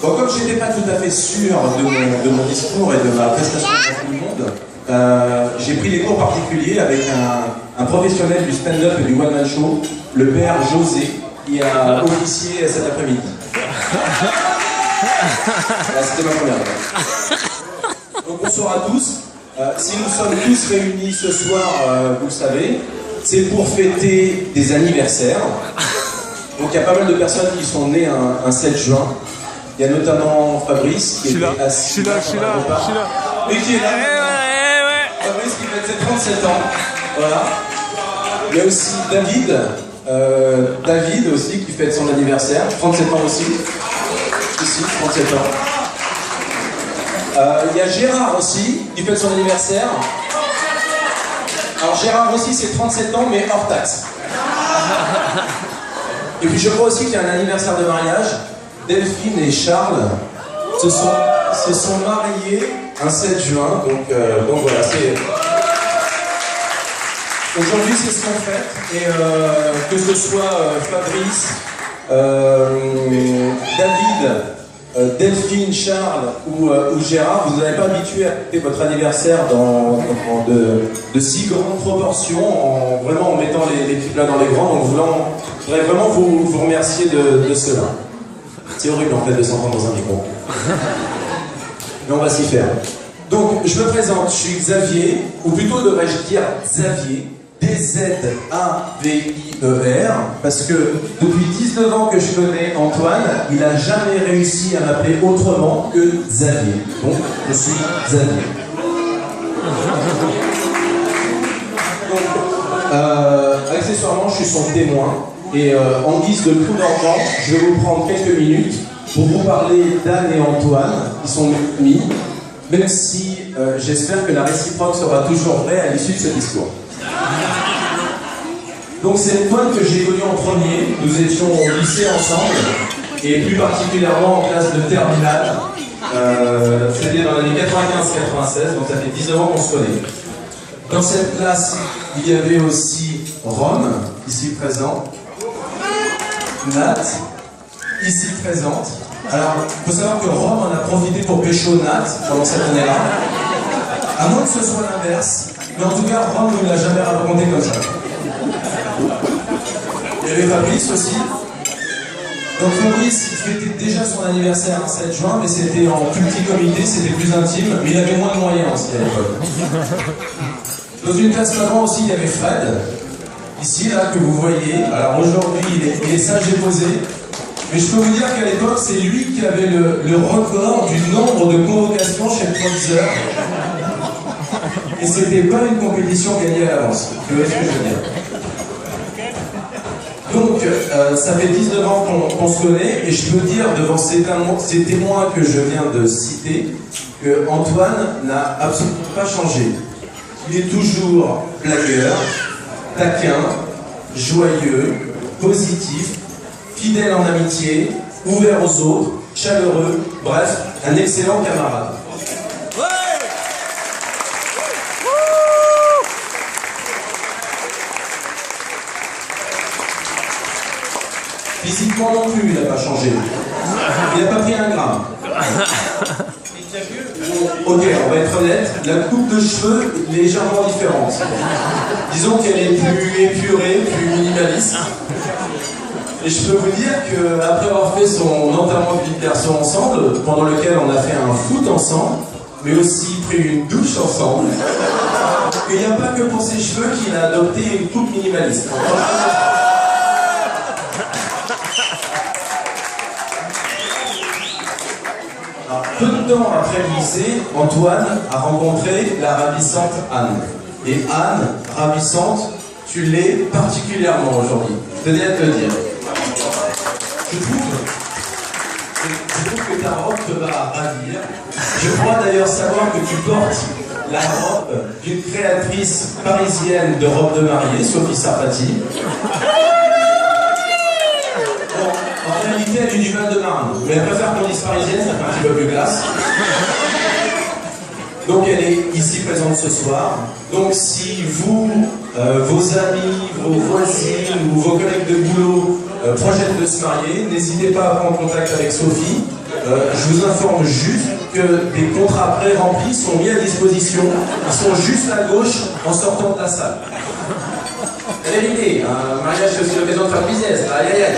Bon, comme je n'étais pas tout à fait sûr de mon discours et de ma prestation pour tout le monde, j'ai pris des cours particuliers avec un professionnel du stand-up et du one-man show, le père José, qui a officié cet après-midi. C'était ma première fois. Donc bonsoir à tous. Si nous sommes tous réunis ce soir, vous le savez, c'est pour fêter des anniversaires. Donc il y a pas mal de personnes qui sont nées un 7 juin. Il y a notamment Fabrice qui est assis. Je suis là. Et qui est là. Fabrice qui fête ses 37 ans. Voilà. Il y a aussi David. David aussi qui fête son anniversaire. 37 ans aussi. Ici, 37 ans. Il y a Gérard aussi qui fête son anniversaire. Alors Gérard aussi c'est 37 ans mais hors taxe. Et puis je crois aussi qu'il y a un anniversaire de mariage. Delphine et Charles se sont mariés un 7 juin. Donc voilà, c'est... Aujourd'hui c'est ce qu'on fait. Et que ce soit Fabrice, David, Delphine, Charles ou Gérard, vous n'avez pas habitué à fêter votre anniversaire de si grandes proportions, vraiment en mettant les petits plats dans les grands. Donc je voudrais vraiment vous remercier de cela. C'est horrible en fait de s'entendre dans un micro. Mais on va s'y faire. Donc je me présente, je suis Xavier, ou plutôt devrais-je dire Xavier, D-Z-A-V-I-E-R, parce que depuis 19 ans que je connais Antoine, il n'a jamais réussi à m'appeler autrement que Xavier. Donc je suis Xavier. Donc, accessoirement, je suis son témoin. Et en guise de coup d'enfant, je vais vous prendre quelques minutes pour vous parler d'Anne et Antoine, qui sont mis, même si j'espère que la réciproque sera toujours vraie à l'issue de ce discours. Donc c'est Antoine que j'ai connu en premier, nous étions au lycée ensemble, et plus particulièrement en classe de terminale. C'était dans l'année 95-96, donc ça fait 19 ans qu'on se connaît. Dans cette classe, il y avait aussi Rome, ici présent, Nat, ici présente. Alors, il faut savoir que Rome en a profité pour pécho Nat pendant cette année-là. À moins que ce soit l'inverse. Mais en tout cas, Rome ne l'a jamais raconté comme ça. Il y avait Fabrice aussi. Donc Fabrice fêtait déjà son anniversaire le 7 juin, mais c'était en petit comité, c'était plus intime, mais il avait moins de moyens aussi à l'époque. Dans une classe avant aussi, il y avait Fred. Ici, là, que vous voyez. Alors aujourd'hui, il est sage et posé. Mais je peux vous dire qu'à l'époque, c'est lui qui avait le record du nombre de convocations chez le proviseur. Et c'était pas une compétition gagnée à l'avance. Vous voyez ce que je veux dire? Donc, ça fait 19 ans qu'on se connaît, et je peux dire devant ces témoins que je viens de citer, que Antoine n'a absolument pas changé. Il est toujours blagueur, taquin, joyeux, positif, fidèle en amitié, ouvert aux autres, chaleureux, bref, un excellent camarade. Physiquement non plus, il n'a pas changé. Il n'a pas pris un gramme. Ok, on va être honnête, la coupe de cheveux est légèrement différente. Disons qu'elle est plus épurée, plus minimaliste. Et je peux vous dire qu'après avoir fait son enterrement de vie de garçon ensemble, pendant lequel on a fait un foot ensemble, mais aussi pris une douche ensemble, il n'y a pas que pour ses cheveux qu'il a adopté une coupe minimaliste. Alors, peu de temps après le lycée, Antoine a rencontré la ravissante Anne. Et Anne, ravissante, tu l'es particulièrement aujourd'hui. Je tenais à te le dire. Je trouve que ta robe te va ravir. Je crois d'ailleurs savoir que tu portes la robe d'une créatrice parisienne de robes de mariée, Sophie Sarfati. Bon, en réalité, elle est du Val-de-Marne, mais elle préfère qu'on dise parisienne, ça fait un petit peu plus classe. Donc elle est ici présente ce soir. Donc si vous, vos amis, vos voisines ou vos collègues de boulot projettent de se marier, n'hésitez pas à prendre contact avec Sophie. Je vous informe juste que des contrats pré-remplis sont mis à disposition. Ils sont juste à gauche en sortant de la salle. C'est l'idée, un mariage c'est aussi l'occasion de faire business. Aïe aïe aïe.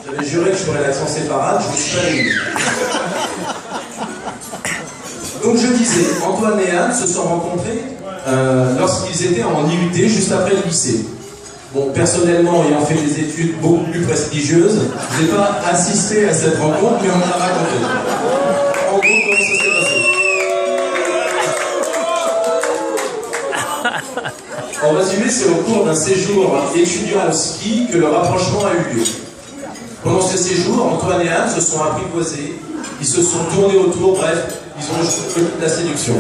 J'avais juré que je ferais l'accent séparate, je me suis pas réuni. Donc je disais, Antoine et Anne se sont rencontrés lorsqu'ils étaient en IUT, juste après le lycée. Bon, personnellement, ayant fait des études beaucoup plus prestigieuses, je n'ai pas assisté à cette rencontre, mais on me l'a raconté. En gros, comment ça s'est passé? En résumé, c'est au cours d'un séjour étudiant au ski que le rapprochement a eu lieu. Pendant ce séjour, Antoine et Anne se sont apprivoisés, ils se sont tournés autour, bref, ils ont joué de la séduction.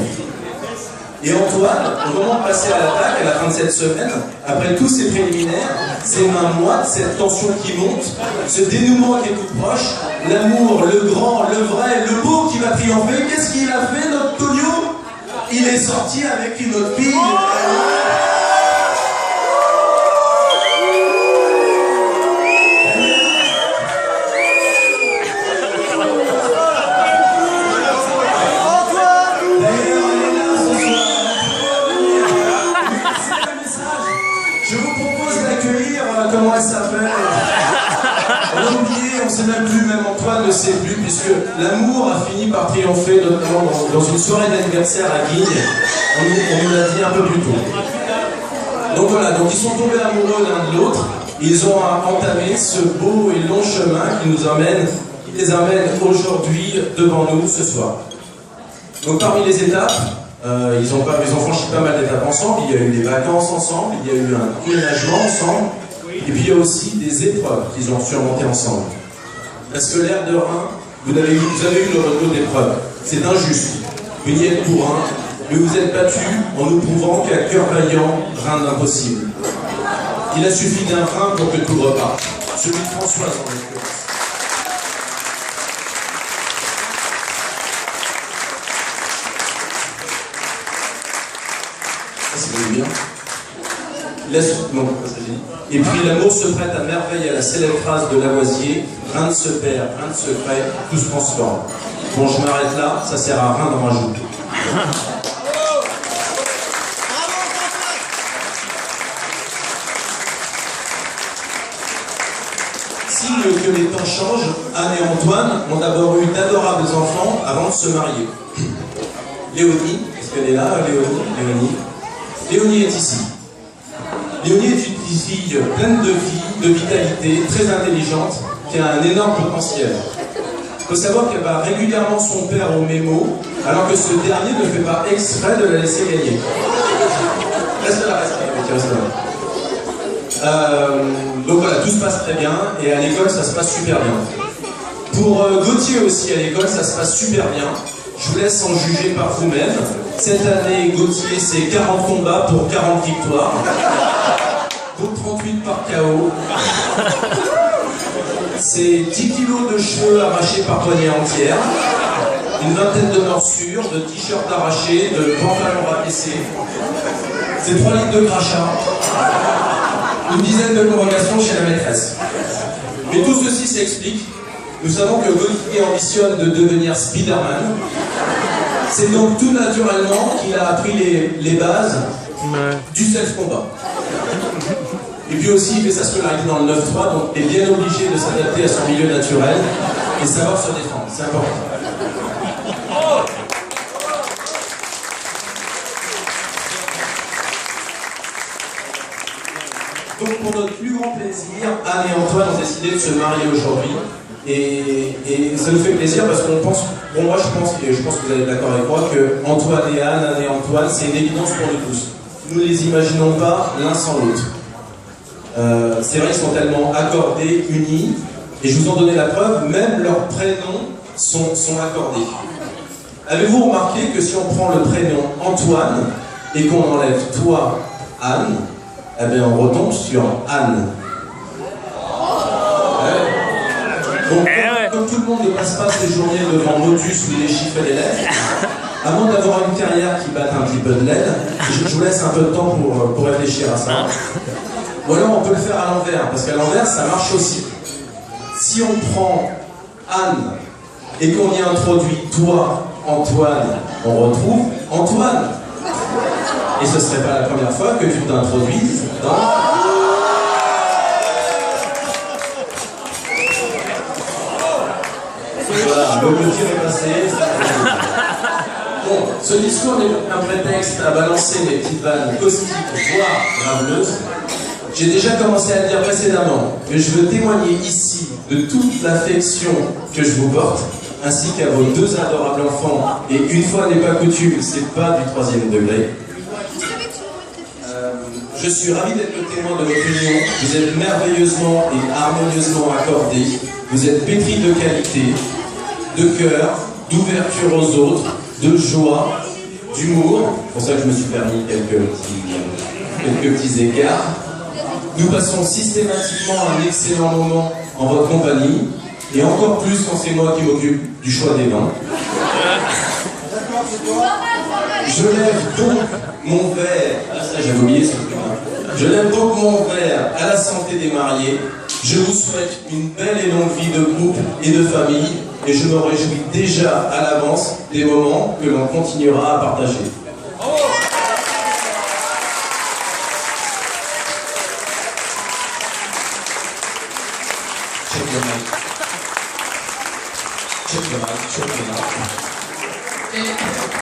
Et Antoine, au moment de passer à l'attaque, à la fin de cette semaine, après tous ces préliminaires, ces mains moites, cette tension qui monte, ce dénouement qui est tout proche, l'amour, le grand, le vrai, le beau qui va triompher, qu'est-ce qu'il a fait, notre Tonio? Il est sorti avec une autre fille. Comment elle s'appelle? On a oublié, on ne sait même plus, même Antoine ne sait plus, puisque l'amour a fini par triompher, notamment dans une soirée d'anniversaire à Guigne. On nous l'a dit un peu plus tôt. Donc voilà, donc ils sont tombés amoureux l'un de l'autre. Ils ont entamé ce beau et long chemin qui les amène aujourd'hui devant nous ce soir. Donc parmi les étapes, ils ont franchi pas mal d'étapes ensemble. Il y a eu des vacances ensemble, il y a eu un déménagement ensemble. Et puis il y a aussi des épreuves qu'ils ont surmontées ensemble. Parce que l'air de Rhin, vous avez eu le retour d'épreuves. C'est injuste. Vous n'y êtes pour un, mais vous êtes battus en nous prouvant qu'à cœur vaillant, rien d'impossible. Il a suffi d'un Rhin pour que tout reparte. Celui de Françoise en l'occurrence. C'est bien. Et puis l'amour se prête à merveille à la célèbre phrase de Lavoisier, rien ne se perd, rien ne se crée, tout se transforme. Bon, je m'arrête là, ça sert à rien d'en rajouter. Signe que les temps changent, Anne et Antoine ont d'abord eu d'adorables enfants avant de se marier. Léonie, est-ce qu'elle est là, Léonie? Léonie est ici. Léonie est une fille pleine de vie, de vitalité, très intelligente, qui a un énorme potentiel. Il faut savoir qu'elle bat régulièrement son père au mémo, alors que ce dernier ne fait pas exprès de la laisser gagner. Reste là. Donc voilà, tout se passe très bien, et à l'école, ça se passe super bien. Pour Gauthier aussi, à l'école, ça se passe super bien. Je vous laisse en juger par vous-même. Cette année, Gauthier, c'est 40 combats pour 40 victoires. Donc 38 par KO. C'est 10 kilos de cheveux arrachés par poignée entière. Une vingtaine de morsures, de t-shirts arrachés, de pantalons rabaissés. C'est 3 litres de crachat. Une dizaine de convocations chez la maîtresse. Mais tout ceci s'explique. Nous savons que Gauthier ambitionne de devenir Spider-Man. C'est donc tout naturellement qu'il a appris les bases du self-combat. Et puis aussi, il fait sa scolarité dans le 9-3, donc il est bien obligé de s'adapter à son milieu naturel et savoir se défendre. C'est important. Donc pour notre plus grand plaisir, Anne et Antoine ont décidé de se marier aujourd'hui. Et ça nous fait plaisir parce qu'on pense, bon moi je pense que vous allez être d'accord avec moi, que Antoine et Anne et Antoine, c'est une évidence pour nous tous. Nous ne les imaginons pas l'un sans l'autre. C'est vrai qu'ils sont tellement accordés, unis, et je vous en donnais la preuve, même leurs prénoms sont accordés. Avez-vous remarqué que si on prend le prénom Antoine et qu'on enlève toi, Anne, eh bien on retombe sur Anne. Donc, comme tout le monde ne passe pas ses journées devant Motus où il déchiffre les lettres, à moins d'avoir une carrière qui batte un petit peu de l'aide, je vous laisse un peu de temps pour réfléchir à ça. Ou alors on peut le faire à l'envers, parce qu'à l'envers ça marche aussi. Si on prend Anne, et qu'on y introduit toi, Antoine, on retrouve Antoine. Et ce serait pas la première fois que tu t'introduises dans... Voilà, le tir est passé. Bon, ce discours n'est un prétexte à balancer mes petites vannes caustiques, voire graveleuses. J'ai déjà commencé à le dire précédemment, mais je veux témoigner ici de toute l'affection que je vous porte, ainsi qu'à vos deux adorables enfants. Et une fois n'est pas coutume, c'est pas du 3e degré. Je suis ravi d'être le témoin de votre union. Vous êtes merveilleusement et harmonieusement accordés. Vous êtes pétris de qualité, de cœur, d'ouverture aux autres, de joie, d'humour. C'est pour ça que je me suis permis quelques petits écarts. Nous passons systématiquement un excellent moment en votre compagnie, et encore plus quand c'est moi qui m'occupe du choix des vins. Je lève donc mon verre, j'avais oublié ce truc. Je lève donc mon verre à la santé des mariés. Je vous souhaite une belle et longue vie de couple et de famille, et je me réjouis déjà à l'avance des moments que l'on continuera à partager. Check your mic. Check your mic. Check your mic.